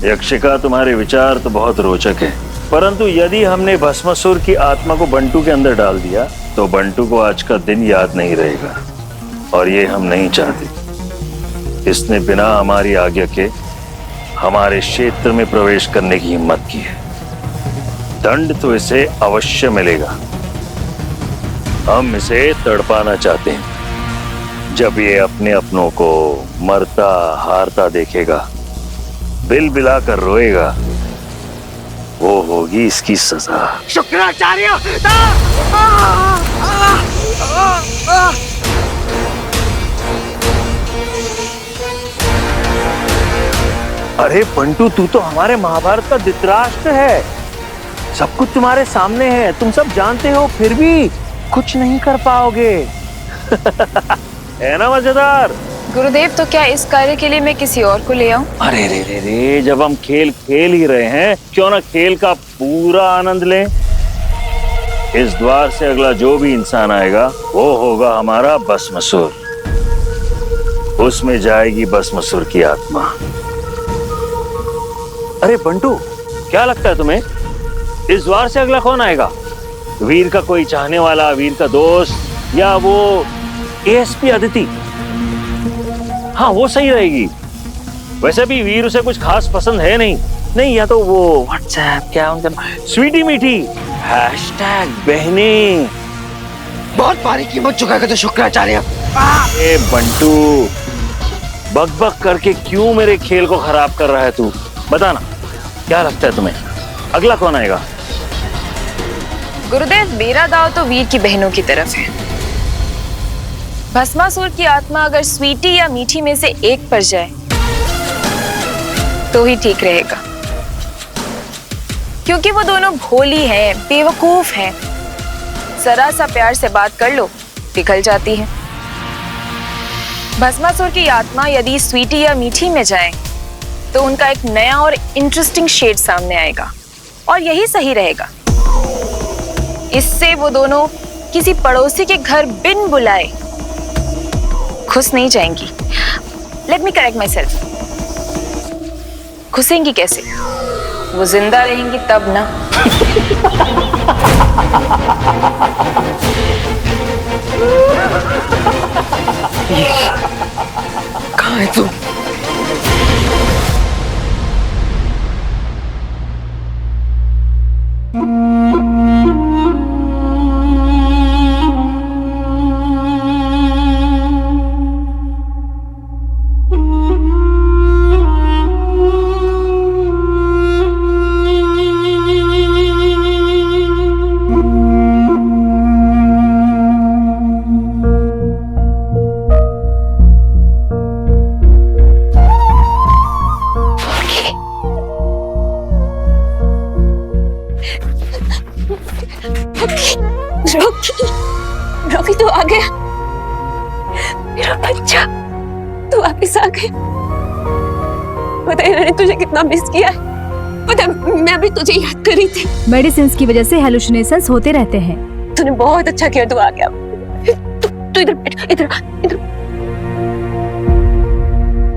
यक्षिका, तुम्हारे विचार तो बहुत रोचक है, परंतु यदि हमने भस्मासुर की आत्मा को बंटू के अंदर डाल दिया तो बंटू को आज का दिन याद नहीं रहेगा, और ये हम नहीं चाहते। इसने बिना हमारी आज्ञा के हमारे क्षेत्र में प्रवेश करने की हिम्मत की है। दंड तो इसे अवश्य मिलेगा। हम इसे तड़पाना चाहते हैं। जब ये अपने अपनों को मरता हारता देखेगा, बिल बिला कर रोएगा, वो होगी इसकी सजा। शुक्राचार्य! अरे बंटू, तू तो हमारे महाभारत का धृतराष्ट्र है। सब कुछ तुम्हारे सामने है, तुम सब जानते हो, फिर भी कुछ नहीं कर पाओगे। है ना मजेदार? गुरुदेव, तो क्या इस कार्य के लिए मैं किसी और को ले आऊं? अरे रे रे रे, जब हम खेल खेल ही रहे हैं, क्यों ना खेल का पूरा आनंद लें। इस द्वार से अगला जो भी इंसान आएगा वो होगा हमारा भस्मासुर। उसमें जाएगी भस्मासुर की आत्मा। अरे बंटू, क्या लगता है तुम्हें, इस द्वार से अगला कौन आएगा? वीर का कोई चाहने वाला, वीर का दोस्त, या वो एएसपी अदिति? हाँ, वो सही रहेगी। वैसे भी वीर उसे कुछ खास पसंद है नहीं, या तो वो व्हाट्सएप, क्या उनका स्वीटी मीठी #बहने। बहुत भारी कीमत चुका कर तो शुक्राचार्य। ए बंटू, बक करके क्यों मेरे खेल को खराब कर रहा है तू? बताना, क्या लगता है तुम्हें, अगला कौन आएगा? गुरुदेव, मेरा दाव तो वीर की बहनों की तरफ है। भस्मासुर की आत्मा अगर स्वीटी या मीठी में से एक पर जाए तो ही ठीक रहेगा, क्योंकि वो दोनों भोली हैं, बेवकूफ हैं। जरा सा प्यार से बात कर लो, पिघल जाती है। भस्मासुर की आत्मा यदि स्वीटी या मीठी में जाए तो उनका एक नया और इंटरेस्टिंग शेड सामने आएगा, और यही सही रहेगा। इससे वो दोनों किसी पड़ोसी के घर बिन बुलाए घुस नहीं जाएंगी। Let me correct myself. घुसेंगी कैसे? वो जिंदा रहेंगी तब ना। कहाँ है तुम? रॉकी तू आ गया, मेरा बच्चा, तू वापिस आ गया। पता है मैंने तुझे कितना मिस किया है, पता मैं भी तुझे याद कर रही थी। मेडिसिन की वजह से हेलुसिनेशंस होते रहते हैं। तूने बहुत अच्छा किया, तू आ गया। तू इधर बैठ, इधर इधर।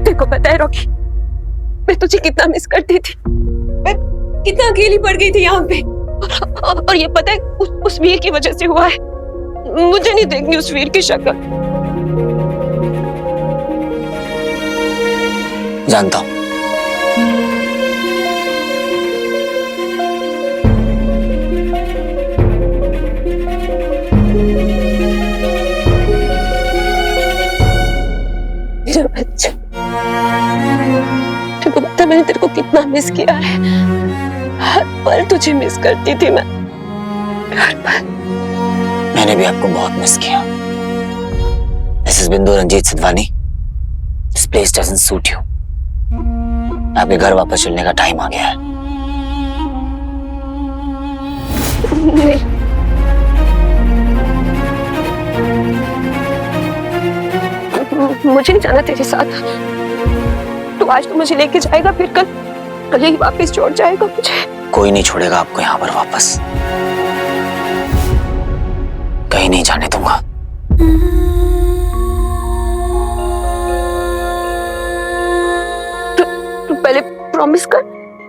तेरे को पता है रॉकी, मैं तुझे कितना मिस करती थी, मैं कितना अकेली पड़ गई थी यहाँ पे। और ये पता है उस वीर की वजह से हुआ है। मुझे नहीं देखनी उस वीर की शक्ल। जानता हूं। मेरा बच्चा, तेरे को पता मैंने तेरे को कितना मिस किया है। हर पल तुझे मिस करती थी मैं, हर पल। मैंने भी आपको बहुत मिस किया। Mrs Bindu Ranjit Sidhwani, this place doesn't suit you. आपके घर वापस चलने का टाइम आ गया है। नहीं, मुझे नहीं जाना तेरे साथ। तू आज तो मुझे लेके जाएगा, फिर कल यही वापस छोड़ जाएगा मुझे। कोई नहीं छोड़ेगा आपको यहाँ पर वापस, कहीं नहीं जाने दूंगा। तू पहले प्रॉमिस कर।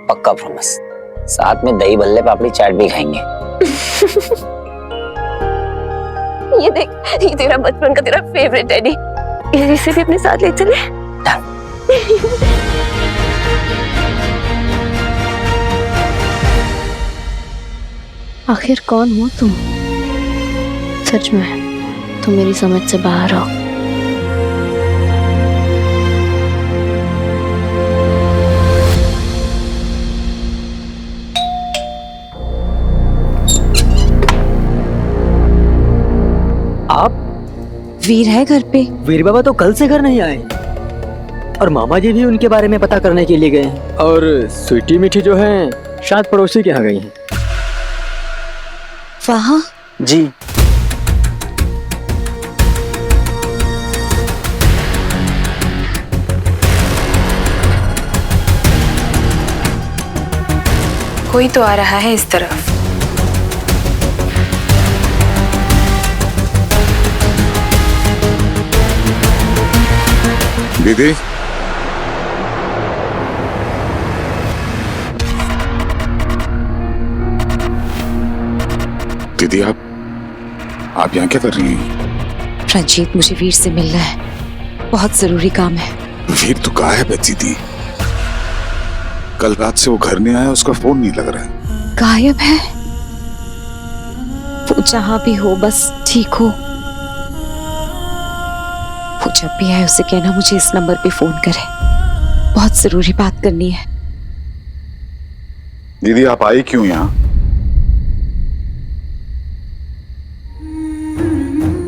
पक्का प्रॉमिस, साथ में दही बल्ले पापड़ी चाट भी खाएंगे। ये देख, ये तेरा बचपन का तेरा फेवरेट डैडी, इसे भी अपने साथ ले चले। आखिर कौन हो तुम? सच में तुम मेरी समझ से बाहर हो। आप? वीर है घर पे? वीर बाबा तो कल से घर नहीं आए, और मामा जी भी उनके बारे में पता करने के लिए गए हैं। और स्वीटी मीठी जो है शायद पड़ोसी के यहाँ गई हैं। वहाँ? जी। कोई तो आ रहा है इस तरफ। दीदी, दीदी आप यहाँ क्या कर रही हैं? रंजीत, मुझे वीर से मिलना है, बहुत जरूरी काम है। वीर तो गायब है दीदी, कल रात से वो घर नहीं आया, उसका फोन नहीं लग रहा है। गायब है? वो जहां भी हो बस ठीक हो। वो जब भी आए उसे कहना मुझे इस नंबर पे फोन करे, बहुत जरूरी बात करनी है। दीदी आप आई क्यों यहाँ?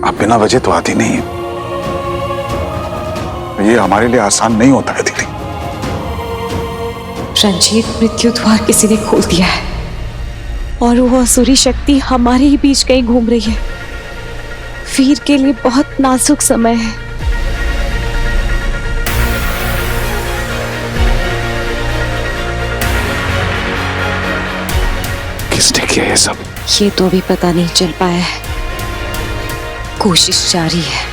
आप बिना वजह तो आती नहीं है, ये हमारे लिए आसान नहीं होता है दीदी। रंजीत, मृत्यु द्वार किसी ने खोल दिया है, और वो असुरी शक्ति हमारे ही बीच कहीं घूम रही है। वीर के लिए बहुत नाजुक समय है। किसने किया ये सब? ये तो अभी पता नहीं चल पाया है, कोशिश जारी है।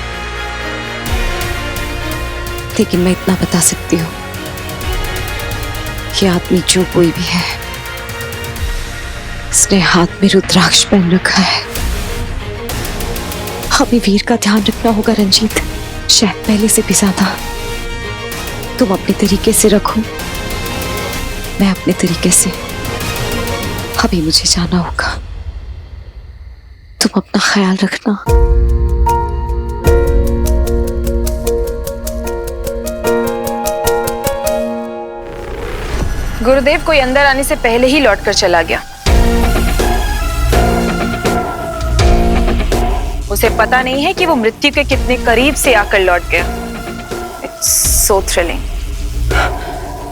लेकिन मैं इतना बता सकती हूँ कि आदमी जो कोई भी है, इसने हाथ में रुद्राक्ष पहन रखा है। हमें वीर का ध्यान रखना होगा रंजीत, शायद पहले से भी ज्यादा। तुम अपने तरीके से रखो, मैं अपने तरीके से। अभी मुझे जाना होगा, तुम अपना ख्याल रखना। गुरुदेव कोई अंदर आने से पहले ही लौट कर चला गया। उसे पता नहीं है कि वो मृत्यु के कितने करीब से आकर लौट गया। It's so thrilling.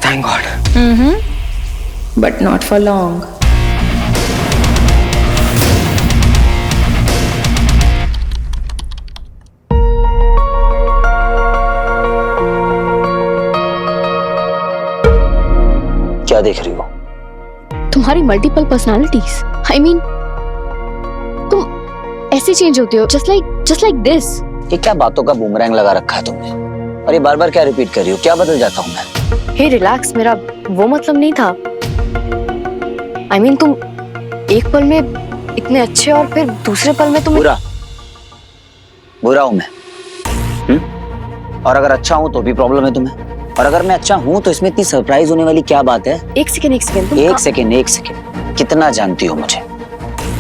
Thank God. But not for long. देख रही हो? तुम्हारी मल्टीपल पर्सनालिटीज। आई मीन तुम ऐसे चेंज होते हो जस्ट लाइक दिस। ये क्या बातों का बूमरैंग लगा रखा है तुमने? और ये बार बार क्या रिपीट कर रही हो? क्या बदल जाता हूँ मैं? हे रिलैक्स, मेरा वो मतलब नहीं था। आई मीन तुम एक पल में इतने अच्छे और फिर दूसरे पल में तुम बुरा हूं मैं। और अगर अच्छा हूं तो भी प्रॉब्लम है तुम्हें, और अगर मैं अच्छा हूं तो इसमें इतनी सरप्राइज होने वाली क्या बात है? एक सेकेंड एक सेकेंड कितना जानती हो मुझे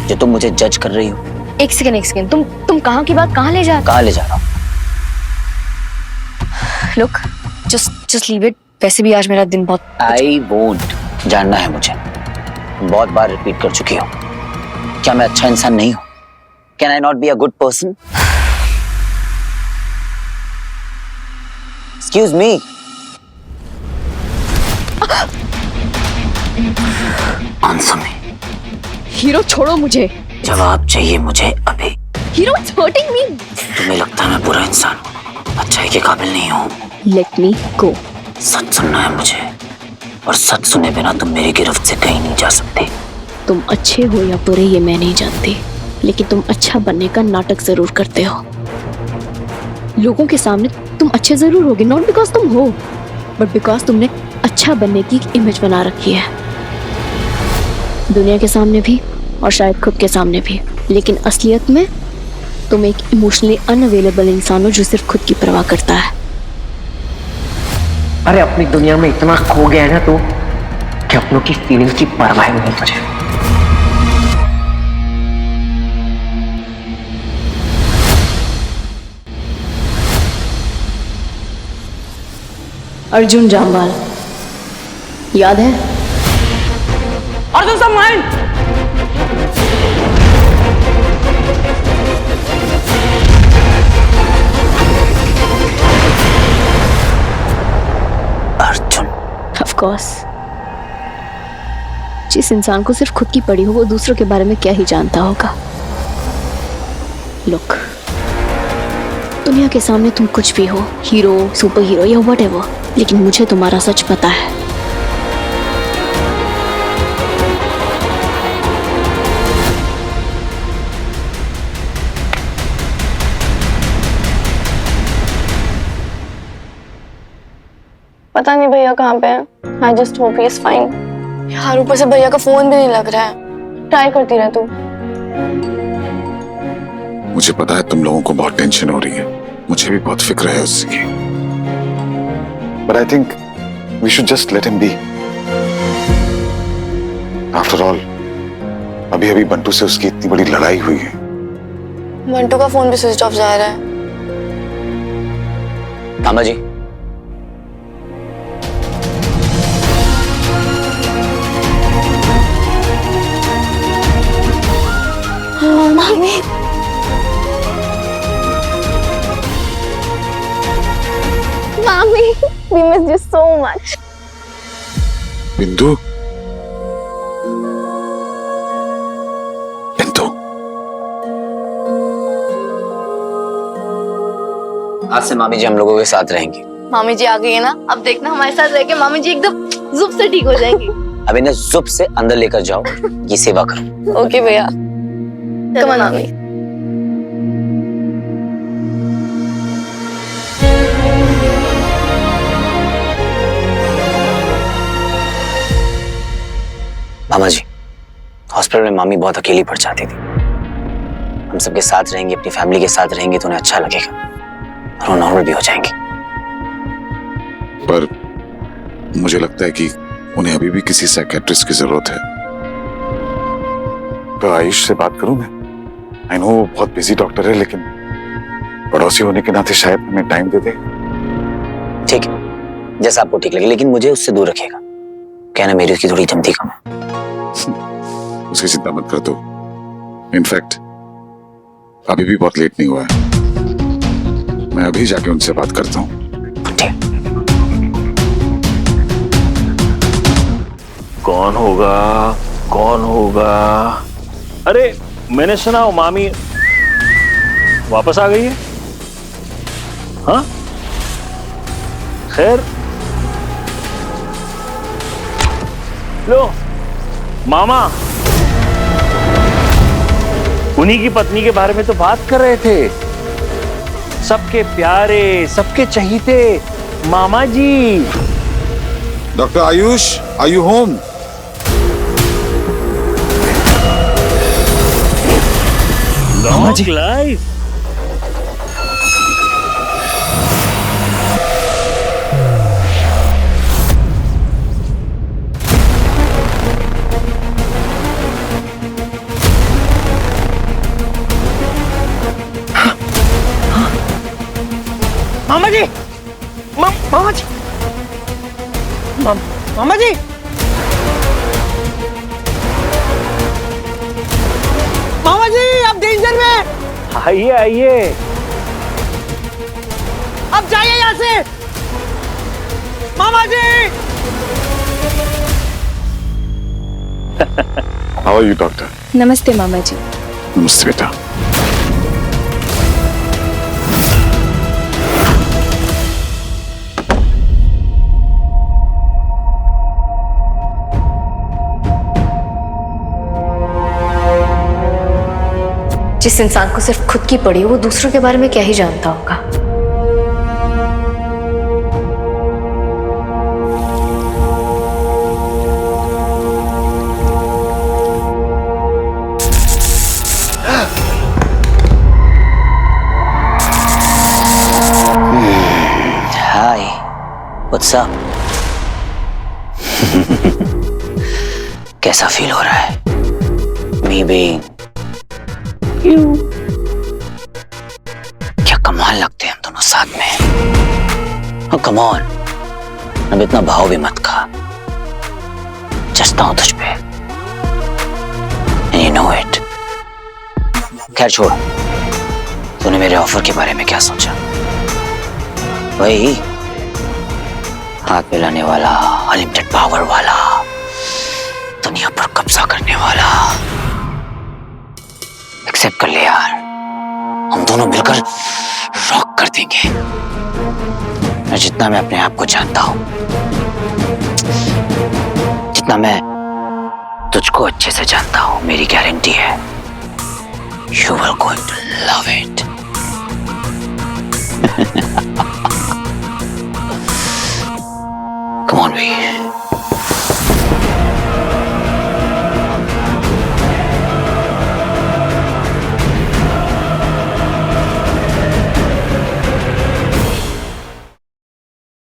जो तुम मुझे जज कर रही हो? एक सेकेंड तुम कहाँ की बात कहाँ ले जा रहा हूं? Look, just leave it. वैसे भी आज मेरा दिन बहुत आई वोंट जानना है मुझे। बहुत बार रिपीट कर चुकी हो। क्या मैं अच्छा इंसान नहीं हूं? Can I not be a good person? Excuse me. Answer me. Hero छोड़ो मुझे। जवाब चाहिए मुझे अभी। Hero it's hurting me. तुम्हें लगता है मैं बुरा इंसान हूं, अच्छाई के काबिल नहीं हूं? लेट मी गो। सच सुनना है मुझे, और सच सुने बिना तुम मेरी गिरफ्त से कहीं नहीं जा सकते। तुम अच्छे हो या बुरे ये मैं नहीं जानती, लेकिन तुम अच्छा बनने का नाटक जरूर करते हो। लोगों के सामने तुम अच्छे जरूर होगे, नॉट बिकॉज तुम हो, बट बिकॉज तुमने अच्छा बनने की इमेज बना रखी है, दुनिया के सामने भी और शायद खुद के सामने भी। लेकिन असलियत में तुम एक इमोशनली अनअवेलेबल इंसान हो जो सिर्फ खुद की परवाह करता है। अरे अपनी दुनिया में इतना खो गया है ना तू कि अपनों की फीलिंग्स की परवाह नहीं तुझे। अर्जुन जामवाल, याद है? अर्जुन सब माइंड। Arjun, of course. जिस इंसान को सिर्फ खुद की पड़ी हो वो दूसरों के बारे में क्या ही जानता होगा। लुक, दुनिया के सामने तुम कुछ भी हो, हीरो, सुपर हीरो या व्हाटएवर, लेकिन मुझे तुम्हारा सच पता है। पता नहीं भैया कहाँ पे है। I just hope he is fine. यार ऊपर से भैया का फोन भी नहीं लग रहा है। ट्राई करती रह तू। मुझे पता है तुम लोगों को बहुत टेंशन हो रही है, मुझे भी बहुत फिक्र है उसकी। But I think we should just let him be. After all, अभी बंटू से उसकी इतनी बड़ी लड़ाई हुई है। बंटू का फोन भी स्विच ऑफ जा रहा है। मामा जी, मामी, Mommy, we miss you so much. बिंदु, बिंदु, आज से मामी जी हम लोगों के साथ रहेंगी। मामी जी आ गई है ना, अब देखना हमारे साथ रह के मामी जी एकदम जुब से ठीक हो जाएंगी। अब इन्हें जुब से अंदर लेकर जाओ, ये सेवा करो। ओके भैया, कम ऑन मामी। मामा जी, हॉस्पिटल में मामी बहुत अकेली पड़ जाती थी। हम सबके साथ रहेंगे, अपनी फैमिली के साथ रहेंगे तो उन्हें अच्छा लगेगा और वो नॉर्मल भी हो जाएंगे। पर मुझे लगता है कि उन्हें अभी भी किसी साइकियाट्रिस्ट की जरूरत है। तो आयुष से बात करूं मैं? आई नो वो बहुत बिजी डॉक्टर है, लेकिन पड़ोसी होने के नाते शायद हमें टाइम दे दे। ठीक है, जैसा आपको ठीक लगे, लेकिन मुझे उससे दूर रखिएगा। कहना मेरी उसकी थोड़ी जमती कम है। उसकी चिंता मत कर दो। इनफैक्ट अभी भी बहुत लेट नहीं हुआ है, मैं अभी जाके उनसे बात करता हूँ। कौन होगा, कौन होगा? अरे मैंने सुना वो मामी वापस आ गई है। हाँ, खैर लो मामा, उन्हीं की पत्नी के बारे में तो बात कर रहे थे। सबके प्यारे, सबके चहीते मामा जी। Doctor Ayush, are you home? मामा जी लाइफ। मामा जी, मामा जी, मामा जी, मामा जी, आप डेंजर में। आइए आइए, अब जाइए यहाँ से। मामा जी। How are you doctor? नमस्ते मामा जी। नमस्ते बेटा। जिस इंसान को सिर्फ खुद की पड़ी वो दूसरों के बारे में क्या ही जानता होगा। हाय, व्हाट्स अप? कैसा फील हो रहा है? मी बीइंग क्या कमाल लगते हैं हम दोनों साथ में। oh, come on, अब इतना भाव भी मत खा। जचता हूं तुझ पे, and you know it। खैर छोड़, तूने मेरे ऑफर के बारे में क्या सोचा? वही हाथ मिलाने वाला, अनलिमिटेड पावर वाला, दुनिया पर कब्जा करने वाला। एक्सेप्ट कर ले यार, हम दोनों मिलकर रॉक कर देंगे। मैं जितना मैं अपने आप को जानता हूं, जितना मैं तुझको अच्छे से जानता हूं, मेरी गारंटी है you will going to love it. Come on we.